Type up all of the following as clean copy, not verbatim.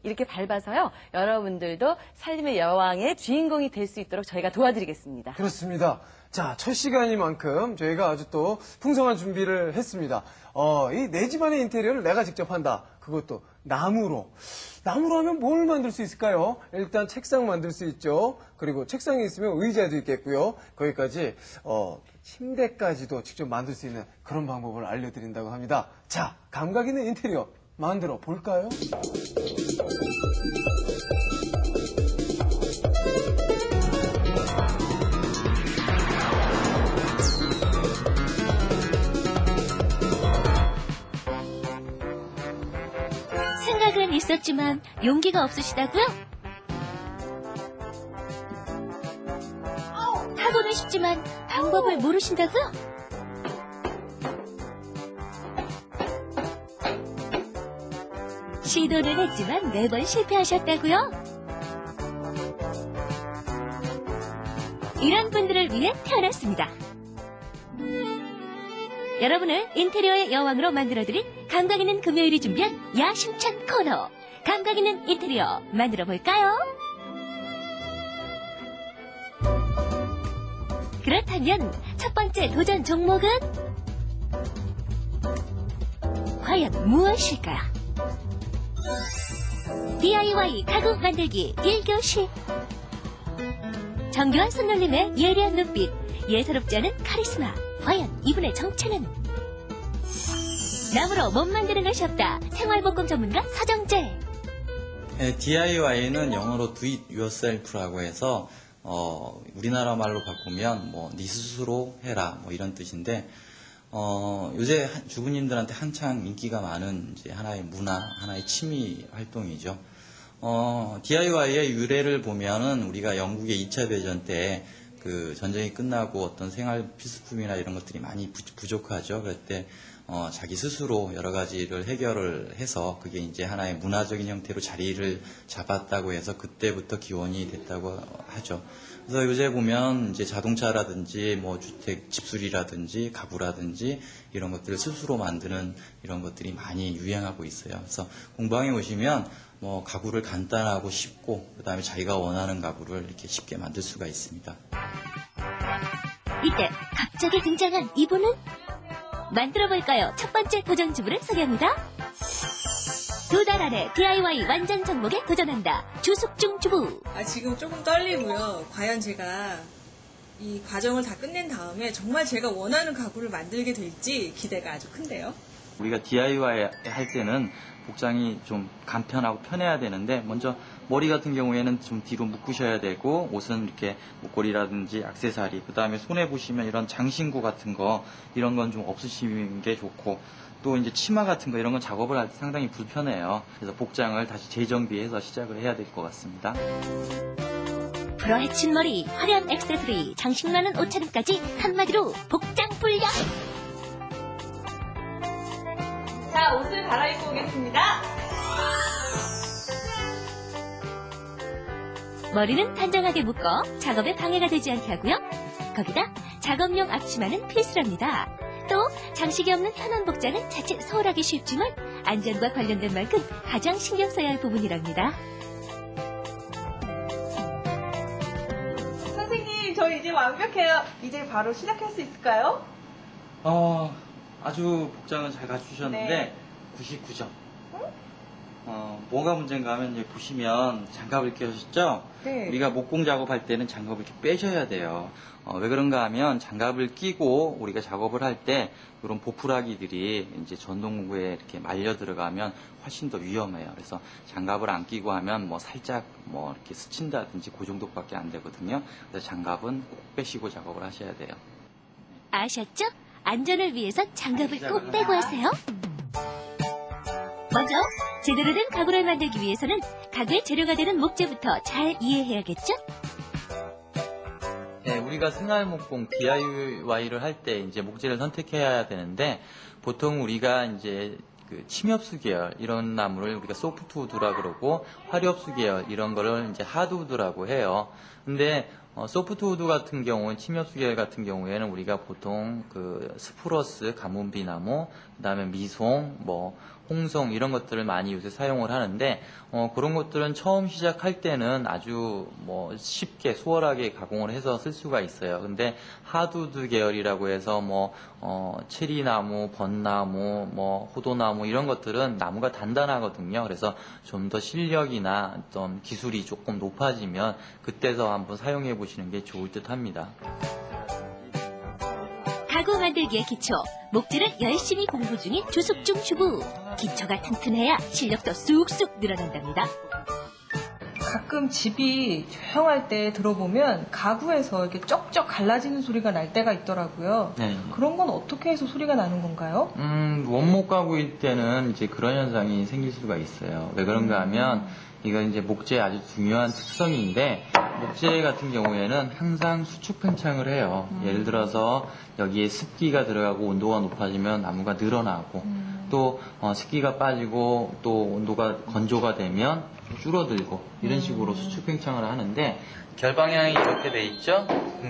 이렇게 밟아서요. 여러분들도 삶의 여왕의 주인공이 될 수 있도록 저희가 도와드리겠습니다. 그렇습니다. 자, 첫 시간이만큼 저희가 아주 또 풍성한 준비를 했습니다. 이 내 집안의 인테리어를 내가 직접 한다. 그것도 나무로. 나무로 하면 뭘 만들 수 있을까요? 일단 책상 만들 수 있죠. 그리고 책상이 있으면 의자도 있겠고요. 거기까지 침대까지도 직접 만들 수 있는 그런 방법을 알려드린다고 합니다. 자, 감각 있는 인테리어 만들어 볼까요? 생각은 있었지만 용기가 없으시다고요? 하고는 싶지만 방법을 모르신다고요? 시도는 했지만 매번 실패하셨다고요? 이런 분들을 위해 태어났습니다. 여러분을 인테리어의 여왕으로 만들어드릴 감각 있는 금요일이 준비한 야심찬 코너, 감각 있는 인테리어 만들어 볼까요? 그렇다면 첫 번째 도전 종목은 과연 무엇일까요? DIY 가구 만들기 1교시. 정교한 손놀림의 예리한 눈빛, 예사롭지 않은 카리스마. 과연 이분의 정체는? 나무로 못 만드는 것이 없다. 생활복권 전문가 서정재. DIY는 영어로 do it yourself라고 해서 우리나라 말로 바꾸면 네 스스로 해라 이런 뜻인데 요새 주부님들한테 한창 인기가 많은 이제 하나의 문화, 하나의 취미 활동이죠. DIY의 유래를 보면은 우리가 영국의 2차 대전 때 그 전쟁이 끝나고 어떤 생활 필수품이나 이런 것들이 많이 부족하죠. 그럴 때 자기 스스로 여러 가지를 해결을 해서 그게 이제 하나의 문화적인 형태로 자리를 잡았다고 해서 그때부터 기원이 됐다고 하죠. 그래서 요새 보면 이제 자동차라든지 주택 집수리라든지 가구라든지 이런 것들을 스스로 만드는 이런 것들이 많이 유행하고 있어요. 그래서 공방에 오시면 가구를 간단하고 쉽고 그다음에 자기가 원하는 가구를 이렇게 쉽게 만들 수가 있습니다. 이때 갑자기 등장한 이분은? 만들어볼까요? 첫 번째 도전주부를 소개합니다. 2달 안에 DIY 완전 정복에 도전한다. 주숙중 주부. 지금 조금 떨리고요. 과연 제가 이 과정을 다 끝낸 다음에 정말 제가 원하는 가구를 만들게 될지 기대가 아주 큰데요. 우리가 DIY 할 때는 복장이 좀 간편하고 편해야 되는데 먼저 머리 같은 경우에는 좀 뒤로 묶으셔야 되고 옷은 이렇게 목걸이라든지 액세서리 그다음에 손에 보시면 이런 장신구 같은 거 이런 건 좀 없으시는 게 좋고 또 이제 치마 같은 거 이런 건 작업을 할 때 상당히 불편해요. 그래서 복장을 다시 재정비해서 시작을 해야 될 것 같습니다. 풀어헤친 머리, 화려한 액세서리, 장식 많은 옷차림까지 한마디로 복장 불량. 자, 옷을 갈아입고 오겠습니다. 머리는 단정하게 묶어 작업에 방해가 되지 않게 하고요. 거기다 작업용 앞치마는 필수랍니다. 또 장식이 없는 편한 복장은 자칫 소홀하기 쉽지만 안전과 관련된 만큼 가장 신경 써야 할 부분이랍니다. 선생님, 저 이제 완벽해요. 이제 바로 시작할 수 있을까요? 아주 복장은 잘 갖추셨는데 네. 99점. 뭐가 문제인가 하면 이제 보시면 장갑을 끼우셨죠? 네. 우리가 목공 작업할 때는 장갑을 이렇게 빼셔야 돼요. 왜 그런가 하면 장갑을 끼고 우리가 작업을 할 때 이런 보풀하기들이 이제 전동구에 이렇게 말려 들어가면 훨씬 더 위험해요. 그래서 장갑을 안 끼고 하면 살짝 이렇게 스친다든지 그 정도밖에 안 되거든요. 그래서 장갑은 꼭 빼시고 작업을 하셔야 돼요. 아셨죠? 안전을 위해서 장갑을 꼭 빼고 하세요. 먼저 제대로 된 가구를 만들기 위해서는 가구의 재료가 되는 목재부터 잘 이해해야겠죠? 네, 우리가 생활목공 DIY를 할 때 이제 목재를 선택해야 되는데 보통 우리가 이제 그 침엽수 계열 이런 나무를 우리가 소프트우드라 그러고 화렵수 계열 이런 거를 이제 하드우드라고 해요. 근데 소프트우드 같은 경우는 침엽수 계열 같은 경우에는 우리가 보통 그 스프러스, 가문비나무, 그다음에 미송, 홍성 이런 것들을 많이 요새 사용을 하는데 그런 것들은 처음 시작할 때는 아주 뭐 쉽게 수월하게 가공을 해서 쓸 수가 있어요. 근데 하드우드 계열이라고 해서 뭐 체리나무, 벚나무, 뭐 호도나무 이런 것들은 나무가 단단하거든요. 그래서 좀 더 실력이나 어떤 기술이 조금 높아지면 그때서 한번 사용해 보시는 게 좋을 듯합니다. 가구 만들기의 기초, 목재를 열심히 공부 중인 조숙중 주부. 기초가 튼튼해야 실력도 쑥쑥 늘어난답니다. 가끔 집이 조용할 때 들어보면 가구에서 이렇게 쩍쩍 갈라지는 소리가 날 때가 있더라고요. 네. 그런 건 어떻게 해서 소리가 나는 건가요? 원목 가구일 때는 이제 그런 현상이 생길 수가 있어요. 왜 그런가 하면 이건 이제 목재의 아주 중요한 특성인데 목재 같은 경우에는 항상 수축 팽창을 해요. 예를 들어서 여기에 습기가 들어가고 온도가 높아지면 나무가 늘어나고 또 습기가 빠지고 또 온도가 건조가 되면 줄어들고 이런 식으로 수축 팽창을 하는데 결방향이 이렇게 돼 있죠?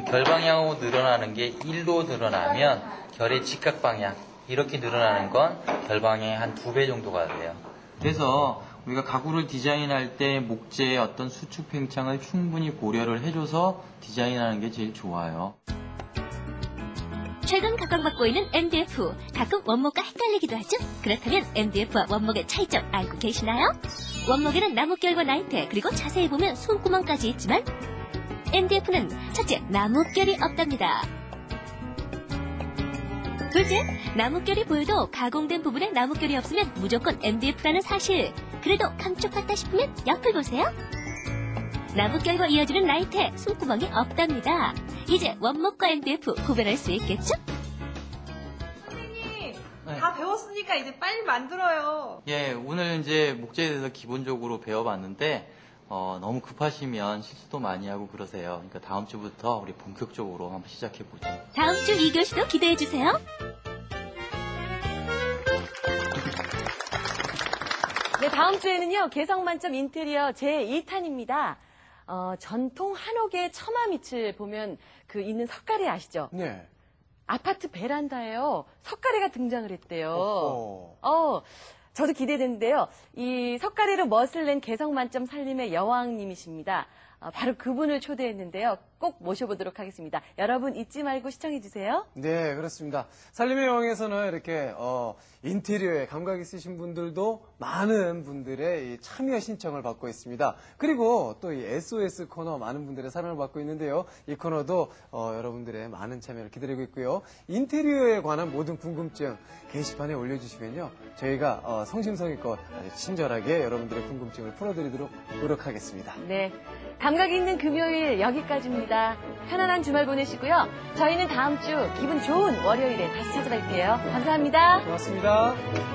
결방향으로 늘어나는 게 1로 늘어나면 결의 직각방향 이렇게 늘어나는 건 결방향의 한 2배 정도가 돼요. 그래서 우리가 가구를 디자인할 때 목재의 어떤 수축 팽창을 충분히 고려를 해줘서 디자인하는 게 제일 좋아요. 최근 각광받고 있는 MDF, 가끔 원목과 헷갈리기도 하죠? 그렇다면 MDF와 원목의 차이점 알고 계시나요? 원목에는 나뭇결과 나이테, 그리고 자세히 보면 손구멍까지 있지만 MDF는 첫째, 나뭇결이 없답니다. 둘째, 나뭇결이 보여도 가공된 부분에 나뭇결이 없으면 무조건 MDF라는 사실. 그래도 감쪽 같다 싶으면 옆을 보세요. 나뭇결과 이어지는 라이트에 손구멍이 없답니다. 이제 원목과 MDF 구별할 수 있겠죠? 선생님, 네. 다 배웠으니까 이제 빨리 만들어요. 예, 오늘 이제 목재에 대해서 기본적으로 배워봤는데 너무 급하시면 실수도 많이 하고 그러세요. 그러니까 다음 주부터 우리 본격적으로 한번 시작해보죠. 다음 주 2교시도 기대해주세요. 네, 다음 주에는요, 개성만점 인테리어 제2탄입니다. 전통 한옥의 처마밑을 보면 그 있는 석가래 아시죠? 네. 아파트 베란다에요. 석가래가 등장을 했대요. 어허. 저도 기대되는데요. 이 석가래로 멋을 낸 개성만점 살림의 여왕님이십니다. 바로 그분을 초대했는데요. 꼭 모셔보도록 하겠습니다. 여러분 잊지 말고 시청해주세요. 네, 그렇습니다. 살림의 여왕에서는 이렇게 인테리어에 감각 있으신 분들도 많은 분들의 이 참여 신청을 받고 있습니다. 그리고 또 이 SOS 코너 많은 분들의 사랑을 받고 있는데요. 이 코너도 여러분들의 많은 참여를 기다리고 있고요. 인테리어에 관한 모든 궁금증 게시판에 올려주시면요. 저희가 성심성의껏 아주 친절하게 여러분들의 궁금증을 풀어드리도록 노력하겠습니다. 네, 감각 있는 금요일 여기까지입니다. 편안한 주말 보내시고요. 저희는 다음 주 기분 좋은 월요일에 다시 찾아뵐게요. 감사합니다. 고맙습니다.